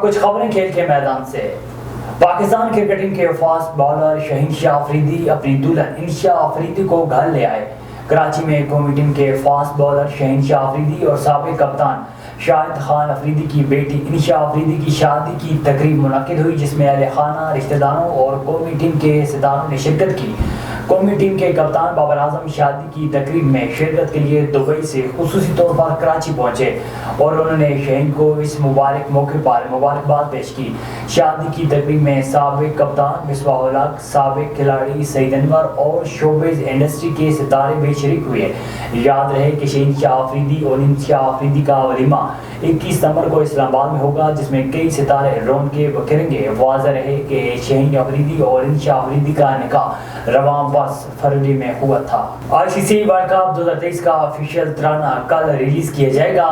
اب کچھ خبریں کھیل کے میدان سے۔ پاکستان کرکٹنگ کے فاسٹ بالر شہنشاہ آفریدی اپنی دلہن انشا آفریدی کو گھر لے آئے۔ کراچی میں قومی ٹیم کے فاسٹ بالر شہنشاہ آفریدی اور سابق کپتان شاہد خان آفریدی کی بیٹی انشا آفریدی کی شادی کی تقریب منعقد ہوئی، جس میں اہل خانہ، رشتہ داروں اور قومی ٹیم کے ستاروں نے شرکت کی۔ قومی ٹیم کے کپتان بابر اعظم شادی کی تقریب میں شرکت کے لیے دبئی سے خصوصی طور پر کراچی پہنچے اور انہوں نے شہین کو اس مبارک موقع پر مبارکباد پیش کی۔ شادی کی تقریب میں سابق کپتان مصباح الحق، سابق کھلاڑی سعید انور اور شوبز انڈسٹری کے ستارے بھی شریک ہوئے۔ یاد رہے کہ شہنشاہ آفریدی اور انشا آفریدی کا ولیمہ 21 ستمبر کو اسلام آباد میں ہوگا، جس میں کئی ستارے رونقیں بکھیریں گے۔ واضح رہے کہ شہین آفریدی اور انشا آفریدی کا نکاح رواں فروری میں ہوا تھا۔ ICC ورلڈ کپ 2023 کا آفیشیل ترانہ کل ریلیز کیا جائے گا۔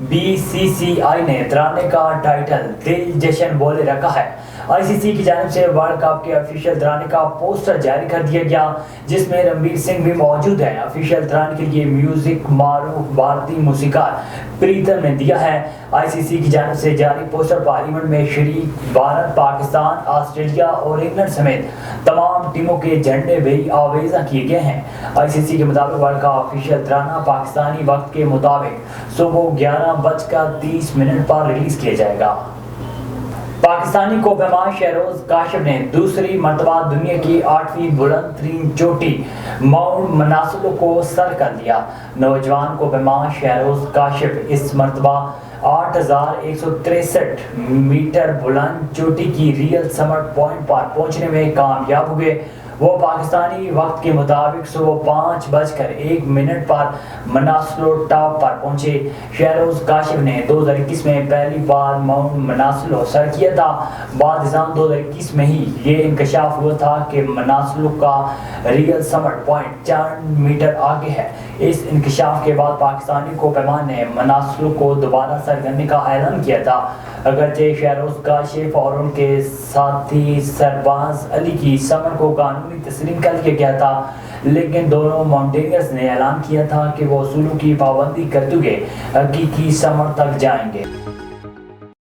BCCI نے ترانے کا ٹائٹل دل جشن بولے رکھا ہے۔ ICC کی جانب سے ورلڈ کپ کے آفیشیل ترانے کا پوسٹر جاری کر دیا گیا، جس میں رنویر سنگھ بھی موجود ہیں۔ آفیشیل ترانے کے لیے میوزک معروف بھارتی موسیقار پریتم نے دیا ہے۔ ICC کی جانب سے جاری پوسٹر پر ایونٹ میں شریک بھارت، پاکستان، آسٹریلیا اور انگلینڈ سمیت تمام ٹیموں کے جھنڈے بھی آویزاں کیے گئے ہیں۔ ICC کے مطابق ورلڈ کا آفیشیل ترانہ پاکستانی وقت کے مطابق صبح 11:30 پر ریلیز کیا جائے گا۔ پاکستانی کوہ پیما شہروز کاشف نے دوسری مرتبہ دنیا کی 8ویں بلند ترین چوٹی ماؤنٹ مناسلو کو سر کر دیا۔ نوجوان کوہ پیما شہروز کاشف اس مرتبہ 8163 میٹر بلند چوٹی کی ریئل سمٹ پوائنٹ پر پہنچنے میں کامیاب ہوئے۔ وہ پاکستانی وقت کے مطابق صبح 5:01 پر مناسلو ٹاپ پر پہنچے۔ شہروز کاشف نے 2021 میں پہلی بار ماؤنٹ مناسلو سر کیا تھا۔ بعد ازاں 2021 میں ہی یہ انکشاف ہوا تھا کہ مناسلو کا ریئل سمٹ پوائنٹ 4 میٹر آگے ہے۔ اس انکشاف کے بعد پاکستانی کوہ پیما نے مناسلو کو دوبارہ سر کرنے کا اعلان کیا تھا۔ اگرچہ شہروز کاشف اور ان کے ساتھی سرباز علی کی سمٹ کو قانونی تسلیم کر لیا گیا تھا، لیکن دونوں ماؤنٹینئرز نے اعلان کیا تھا کہ وہ اصولوں کی پابندی کرتے ہوئے حقیقی سمٹ تک جائیں گے۔